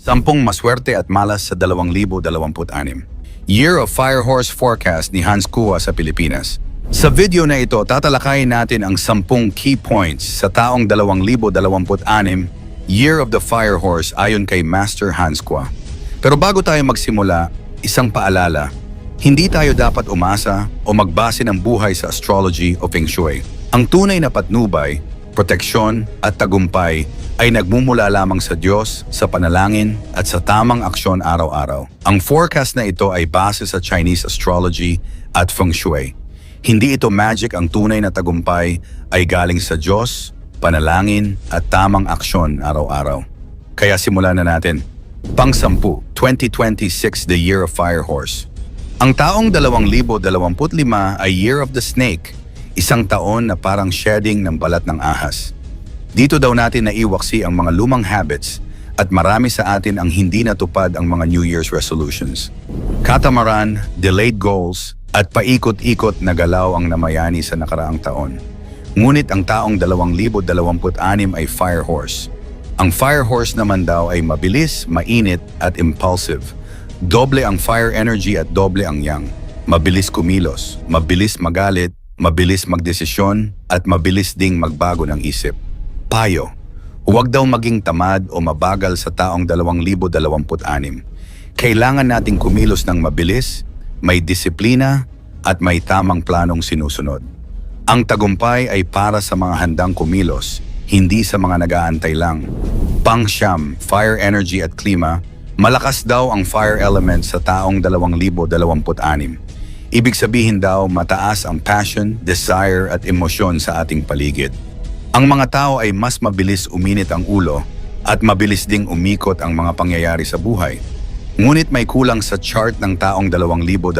Sampung maswerte at malas sa 2026. Year of Fire Horse Forecast ni Hans Kua sa Pilipinas. Sa video na ito, tatalakayin natin ang 10 key points sa taong 2026, Year of the Fire Horse ayon kay Master Hans Kua. Pero bago tayo magsimula, isang paalala, hindi tayo dapat umasa o magbase ng buhay sa astrology o feng shui. Ang tunay na patnubay, proteksyon at tagumpay ay nagmumula lamang sa Diyos, sa panalangin at sa tamang aksyon araw-araw. Ang forecast na ito ay base sa Chinese astrology at feng shui. Hindi ito magic. Ang tunay na tagumpay ay galing sa Diyos, panalangin at tamang aksyon araw-araw. Kaya simulan na natin. Pang-10, 2026, the Year of Fire Horse. Ang taong 2025 ay Year of the Snake, isang taon na parang shedding ng balat ng ahas. Dito daw natin naiwaksi ang mga lumang habits at marami sa atin ang hindi natupad ang mga New Year's resolutions. Catamaran, delayed goals, at paikot-ikot na galaw ang namayani sa nakaraang taon. Ngunit ang taong 2026 ay Fire Horse. Ang Fire Horse naman daw ay mabilis, mainit at impulsive. Doble ang fire energy at doble ang yang. Mabilis kumilos, mabilis magalit, mabilis magdesisyon at mabilis ding magbago ng isip. Payo, huwag daw maging tamad o mabagal sa taong 2026. Kailangan nating kumilos ng mabilis, may disiplina at may tamang planong sinusunod. Ang tagumpay ay para sa mga handang kumilos, hindi sa mga nag-aantay lang. Pang-siyam, fire energy at klima, malakas daw ang fire element sa taong 2026. Ibig sabihin daw mataas ang passion, desire at emosyon sa ating paligid. Ang mga tao ay mas mabilis uminit ang ulo at mabilis ding umikot ang mga pangyayari sa buhay. Ngunit may kulang sa chart ng taong 2026.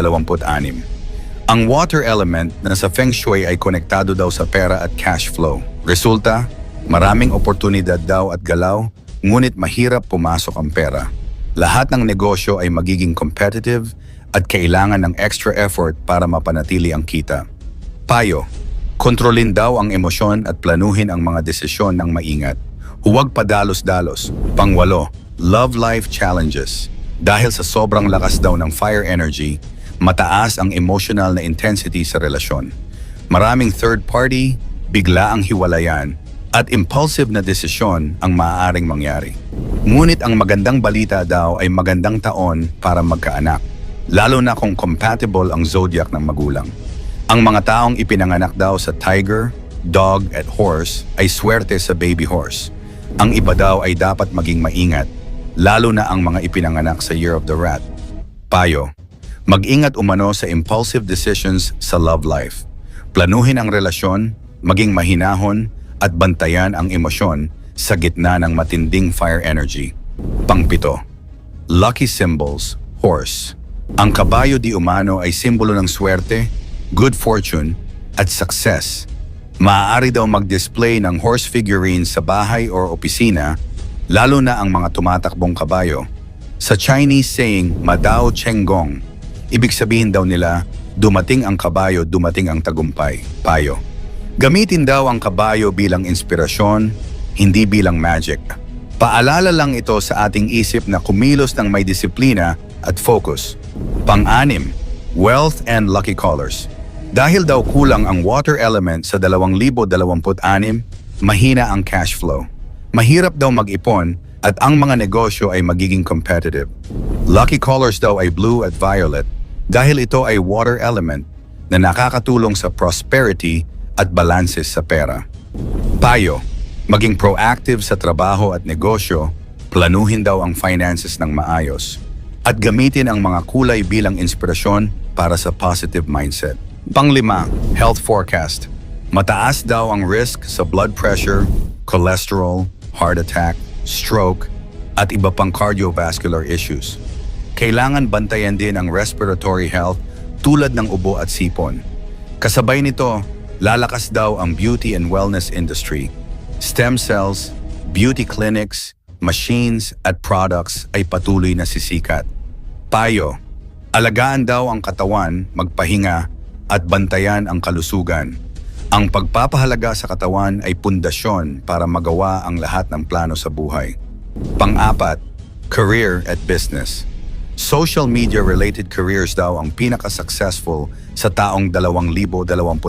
Ang water element na sa feng shui ay konektado daw sa pera at cash flow. Resulta, maraming oportunidad daw at galaw, ngunit mahirap pumasok ang pera. Lahat ng negosyo ay magiging competitive at kailangan ng extra effort para mapanatili ang kita. Payo, kontrolin daw ang emosyon at planuhin ang mga desisyon ng maingat. Huwag padalos-dalos. Pang-8, love life challenges. Dahil sa sobrang lakas daw ng fire energy, mataas ang emotional na intensity sa relasyon. Maraming third party, biglaang hiwalayan, at impulsive na desisyon ang maaaring mangyari. Ngunit ang magandang balita daw ay magandang taon para magkaanak, lalo na kung compatible ang zodiac ng magulang. Ang mga taong ipinanganak daw sa tiger, dog at horse ay swerte sa baby horse. Ang iba daw ay dapat maging maingat, lalo na ang mga ipinanganak sa Year of the Rat. Payo, mag-ingat umano sa impulsive decisions sa love life. Planuhin ang relasyon, maging mahinahon at bantayan ang emosyon sa gitna ng matinding fire energy. Pang-7, lucky symbols, horse. Ang kabayo di umano ay simbolo ng swerte, good fortune at success. Maaari daw mag-display ng horse figurines sa bahay o opisina, lalo na ang mga tumatakbong kabayo. Sa Chinese saying, Madao Chenggong, ibig sabihin daw nila, dumating ang kabayo, dumating ang tagumpay. Payo, gamitin daw ang kabayo bilang inspirasyon, hindi bilang magic. Paalala lang ito sa ating isip na kumilos ng may disiplina at focus. Pang-6, wealth and lucky colors. Dahil daw kulang ang water element sa 2026, mahina ang cash flow. Mahirap daw mag-ipon at ang mga negosyo ay magiging competitive. Lucky colors daw ay blue at violet dahil ito ay water element na nakakatulong sa prosperity at balances sa pera. Payo, maging proactive sa trabaho at negosyo, planuhin daw ang finances ng maayos, at gamitin ang mga kulay bilang inspirasyon para sa positive mindset. Pang-5, health forecast. Mataas daw ang risk sa blood pressure, cholesterol, heart attack, stroke, at iba pang cardiovascular issues. Kailangan bantayan din ang respiratory health tulad ng ubo at sipon. Kasabay nito, lalakas daw ang beauty and wellness industry. Stem cells, beauty clinics, machines at products ay patuloy na sisikat. Payo, alagaan daw ang katawan, magpahinga, at bantayan ang kalusugan. Ang pagpapahalaga sa katawan ay pundasyon para magawa ang lahat ng plano sa buhay. Pang-4, Career at business. Social media-related careers daw ang pinaka-successful sa taong 2026.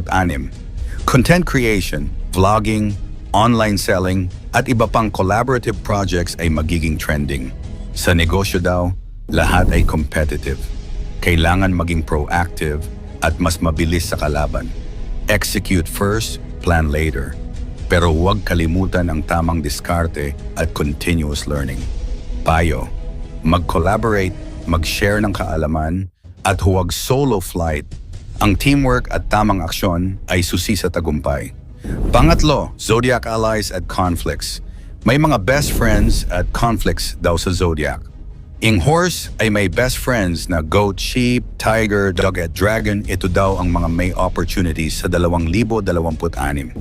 Content creation, vlogging, online selling, at iba pang collaborative projects ay magiging trending. Sa negosyo daw, lahat ay competitive. Kailangan maging proactive at mas mabilis sa kalaban. Execute first, plan later. Pero huwag kalimutan ang tamang diskarte at continuous learning. Payo, mag-collaborate, mag-share ng kaalaman, at huwag solo flight. Ang teamwork at tamang aksyon ay susi sa tagumpay. Pangatlo, zodiac allies at conflicts. May mga best friends at conflicts daw sa zodiac. Ang horse ay may best friends na goat, sheep, tiger, dog at dragon. Ito daw ang mga may opportunities sa 2026.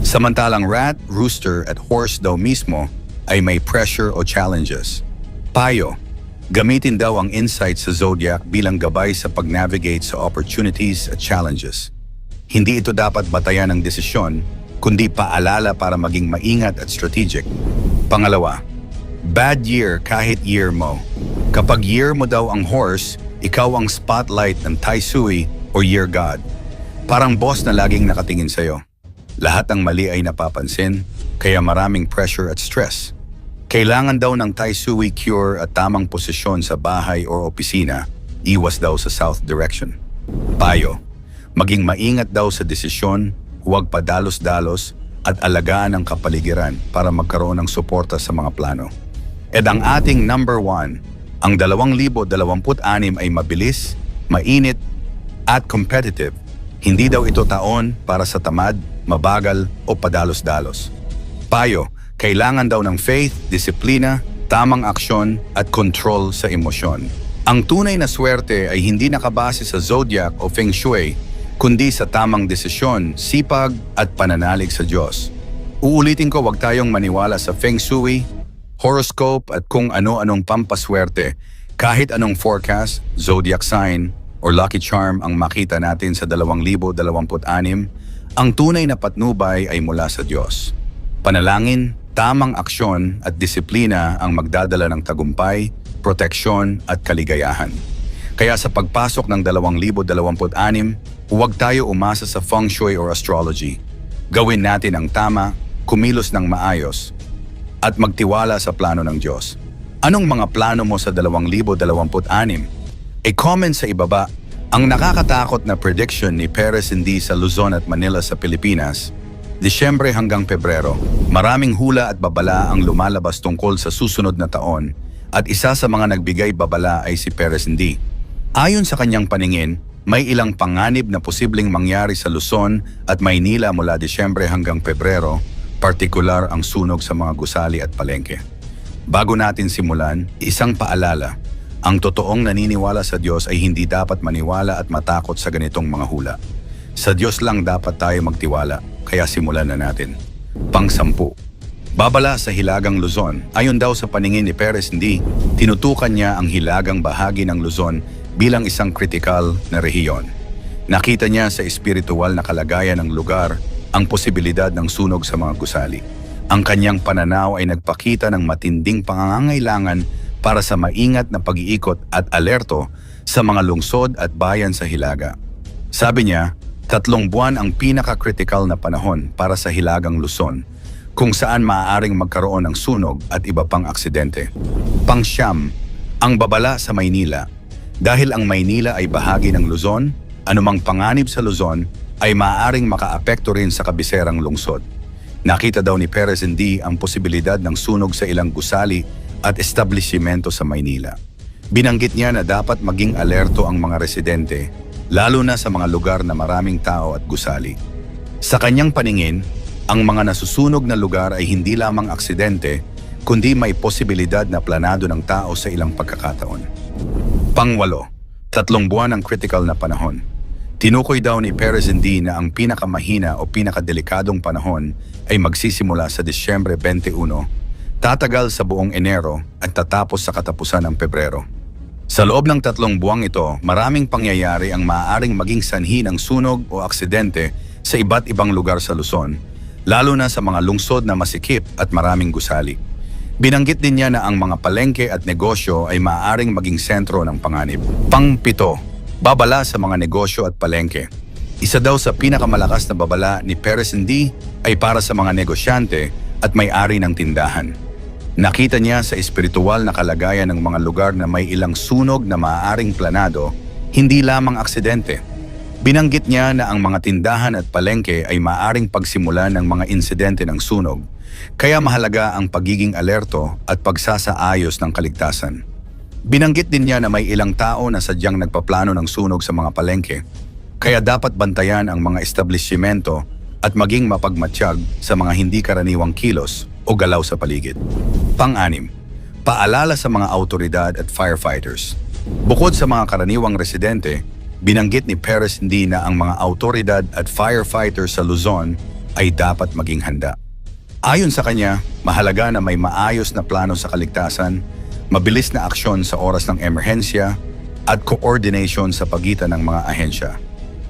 Samantalang rat, rooster at horse daw mismo ay may pressure o challenges. Payo, gamitin daw ang insight sa zodiac bilang gabay sa pag-navigate sa opportunities at challenges. Hindi ito dapat batayan ng desisyon, kundi paalala para maging maingat at strategic. Pangalawa, bad year kahit year mo. Kapag year mo daw ang horse, ikaw ang spotlight ng Tai Sui o year god. Parang boss na laging nakatingin sa'yo. Lahat ng mali ay napapansin, kaya maraming pressure at stress. Kailangan daw ng Tai Sui cure at tamang posisyon sa bahay o opisina, iwas daw sa south direction. Payo, maging maingat daw sa desisyon, huwag padalos-dalos at alagaan ang kapaligiran para magkaroon ng suporta sa mga plano. At ang ating number 1, ang 2026 ay mabilis, mainit, at competitive. Hindi daw ito taon para sa tamad, mabagal o padalos-dalos. Payo, kailangan daw ng faith, disiplina, tamang aksyon at control sa emosyon. Ang tunay na swerte ay hindi nakabase sa zodiac o feng shui, kundi sa tamang desisyon, sipag at pananalig sa Diyos. Uulitin ko, huwag tayong maniwala sa feng shui, horoscope at kung ano-anong pampaswerte. Kahit anong forecast, zodiac sign, or lucky charm ang makita natin sa 2026, ang tunay na patnubay ay mula sa Diyos. Panalangin, tamang aksyon at disiplina ang magdadala ng tagumpay, proteksyon at kaligayahan. Kaya sa pagpasok ng 2026, huwag tayo umasa sa feng shui or astrology. Gawin natin ang tama, kumilos ng maayos, at magtiwala sa plano ng Diyos. Anong mga plano mo sa 2026? I-comment sa ibaba ang nakakatakot na prediction ni Perez Hindi sa Luzon at Manila sa Pilipinas. Disyembre hanggang Pebrero, maraming hula at babala ang lumalabas tungkol sa susunod na taon at isa sa mga nagbigay babala ay si Perez Hindi. Ayon sa kanyang paningin, may ilang panganib na posibleng mangyari sa Luzon at Maynila mula Disyembre hanggang Pebrero, partikular ang sunog sa mga gusali at palengke. Bago natin simulan, isang paalala. Ang totoong naniniwala sa Diyos ay hindi dapat maniwala at matakot sa ganitong mga hula. Sa Diyos lang dapat tayo magtiwala, kaya simulan na natin. Pang-10. Babala sa Hilagang Luzon. Ayon daw sa paningin ni Perez Hindi, tinutukan niya ang hilagang bahagi ng Luzon bilang isang kritikal na rehiyon. Nakita niya sa espiritual na kalagayan ng lugar ang posibilidad ng sunog sa mga gusali. Ang kanyang pananaw ay nagpakita ng matinding pangangailangan para sa maingat na pag-iikot at alerto sa mga lungsod at bayan sa Hilaga. Sabi niya, 3 buwan ang pinaka-critical na panahon para sa Hilagang Luzon, kung saan maaaring magkaroon ng sunog at iba pang aksidente. Pang-9, ang babala sa Maynila. Dahil ang Maynila ay bahagi ng Luzon, anumang panganib sa Luzon ay maaaring makaapekto rin sa kabiserang lungsod. Nakita daw ni Perez Hindi ang posibilidad ng sunog sa ilang gusali at establishmento sa Maynila. Binanggit niya na dapat maging alerto ang mga residente, lalo na sa mga lugar na maraming tao at gusali. Sa kanyang paningin, ang mga nasusunog na lugar ay hindi lamang aksidente, kundi may posibilidad na planado ng tao sa ilang pagkakataon. Pang-8, 3 buwan ang critical na panahon. Tinukoy daw ni Perez Hindi na ang pinakamahina o pinakadelikadong panahon ay magsisimula sa Disyembre 21, tatagal sa buong Enero at tatapos sa katapusan ng Pebrero. Sa loob ng 3 buwang ito, maraming pangyayari ang maaaring maging sanhi ng sunog o aksidente sa iba't ibang lugar sa Luzon, lalo na sa mga lungsod na masikip at maraming gusali. Binanggit din niya na ang mga palengke at negosyo ay maaaring maging sentro ng panganib. Pang-7, babala sa mga negosyo at palengke. Isa daw sa pinakamalakas na babala ni Perez Hindi ay para sa mga negosyante at may-ari ng tindahan. Nakita niya sa espiritual na kalagayan ng mga lugar na may ilang sunog na maaaring planado, hindi lamang aksidente. Binanggit niya na ang mga tindahan at palengke ay maaaring pagsimulan ng mga insidente ng sunog, kaya mahalaga ang pagiging alerto at pagsasaayos ng kaligtasan. Binanggit din niya na may ilang tao na sadyang nagpaplano ng sunog sa mga palengke, kaya dapat bantayan ang mga establishmento at maging mapagmatsyag sa mga hindi karaniwang kilos o galaw sa paligid. Pang-6, paalala sa mga autoridad at firefighters. Bukod sa mga karaniwang residente, binanggit ni Perez Hindi na ang mga autoridad at firefighters sa Luzon ay dapat maging handa. Ayon sa kanya, mahalaga na may maayos na plano sa kaligtasan, mabilis na aksyon sa oras ng emerhensya, at coordination sa pagitan ng mga ahensya.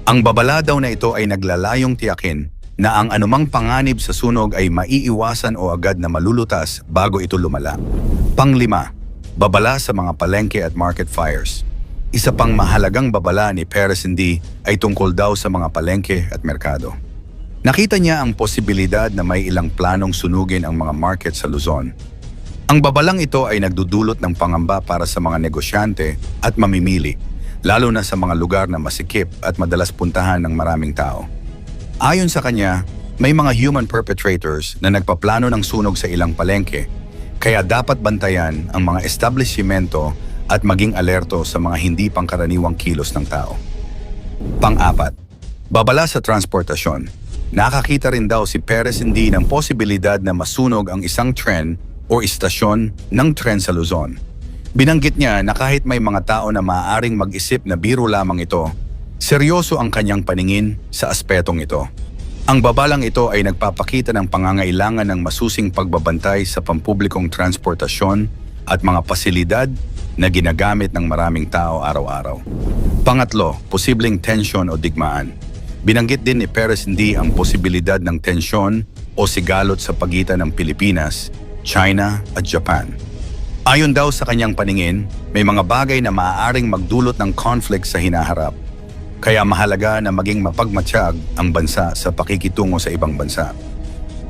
Ang babala daw na ito ay naglalayong tiyakin na ang anumang panganib sa sunog ay maiiwasan o agad na malulutas bago ito lumala. Pang-5, babala sa mga palengke at market fires. Isa pang mahalagang babala ni Perez Hindi ay tungkol daw sa mga palengke at merkado. Nakita niya ang posibilidad na may ilang planong sunugin ang mga market sa Luzon. Ang babalang ito ay nagdudulot ng pangamba para sa mga negosyante at mamimili, lalo na sa mga lugar na masikip at madalas puntahan ng maraming tao. Ayon sa kanya, may mga human perpetrators na nagpaplano ng sunog sa ilang palengke, kaya dapat bantayan ang mga establishmento at maging alerto sa mga hindi pangkaraniwang kilos ng tao. Pang-4, babala sa transportasyon. Nakakita rin daw si Perez Hindi ng posibilidad na masunog ang isang tren o istasyon ng tren sa Luzon. Binanggit niya na kahit may mga tao na maaaring mag-isip na biro lamang ito, seryoso ang kanyang paningin sa aspetong ito. Ang babalang ito ay nagpapakita ng pangangailangan ng masusing pagbabantay sa pampublikong transportasyon at mga pasilidad na ginagamit ng maraming tao araw-araw. Pang-8, posibleng tensyon o digmaan. Binanggit din ni Perez Hindi ang posibilidad ng tensyon o sigalot sa pagitan ng Pilipinas, China at Japan. Ayon daw sa kanyang paningin, may mga bagay na maaaring magdulot ng conflict sa hinaharap. Kaya mahalaga na maging mapagmatsyag ang bansa sa pakikitungo sa ibang bansa.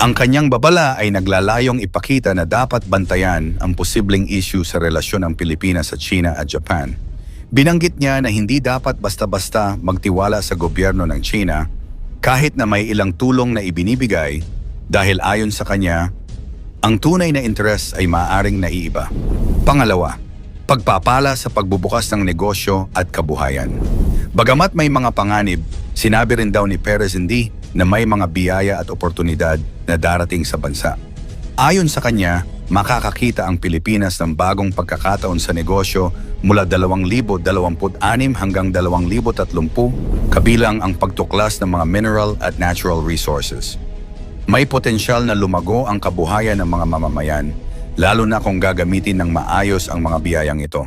Ang kanyang babala ay naglalayong ipakita na dapat bantayan ang posibleng issue sa relasyon ng Pilipinas sa China at Japan. Binanggit niya na hindi dapat basta-basta magtiwala sa gobyerno ng China kahit na may ilang tulong na ibinibigay dahil ayon sa kanya, ang tunay na interes ay maaaring naiiba. Pangalawa, pagpapala sa pagbubukas ng negosyo at kabuhayan. Bagamat may mga panganib, sinabi rin daw ni Perez Hindi na may mga biyaya at oportunidad na darating sa bansa. Ayon sa kanya, makakakita ang Pilipinas ng bagong pagkakataon sa negosyo mula 2026 hanggang 2030, kabilang ang pagtuklas ng mga mineral at natural resources. May potensyal na lumago ang kabuhayan ng mga mamamayan, lalo na kung gagamitin ng maayos ang mga biyayang ito.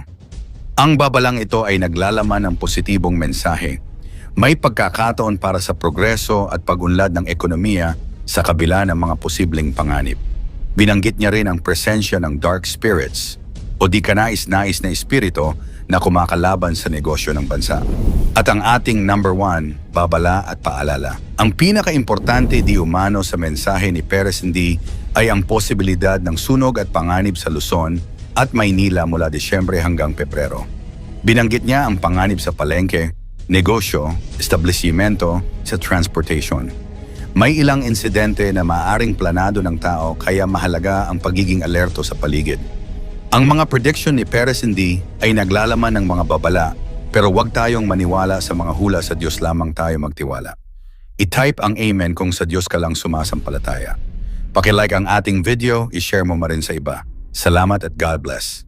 Ang babalang ito ay naglalaman ng positibong mensahe. May pagkakataon para sa progreso at pag-unlad ng ekonomiya sa kabila ng mga posibleng panganib. Binanggit niya rin ang presensya ng dark spirits o di kanais-nais na espiritu na kumakalaban sa negosyo ng bansa. At ang ating number 1, babala at paalala. Ang pinaka-importante di umano sa mensahe ni Perez Hindi ay ang posibilidad ng sunog at panganib sa Luzon at Maynila mula Disyembre hanggang Pebrero. Binanggit niya ang panganib sa palengke, negosyo, establishmento, sa transportation. May ilang insidente na maaaring planado ng tao kaya mahalaga ang pagiging alerto sa paligid. Ang mga prediction ni Perez Hindi ay naglalaman ng mga babala, pero huwag tayong maniwala sa mga hula, sa Diyos lamang tayo magtiwala. I-type ang amen kung sa Diyos ka lang sumasampalataya. Paki-like ang ating video, i-share mo rin sa iba. Salamat at God bless.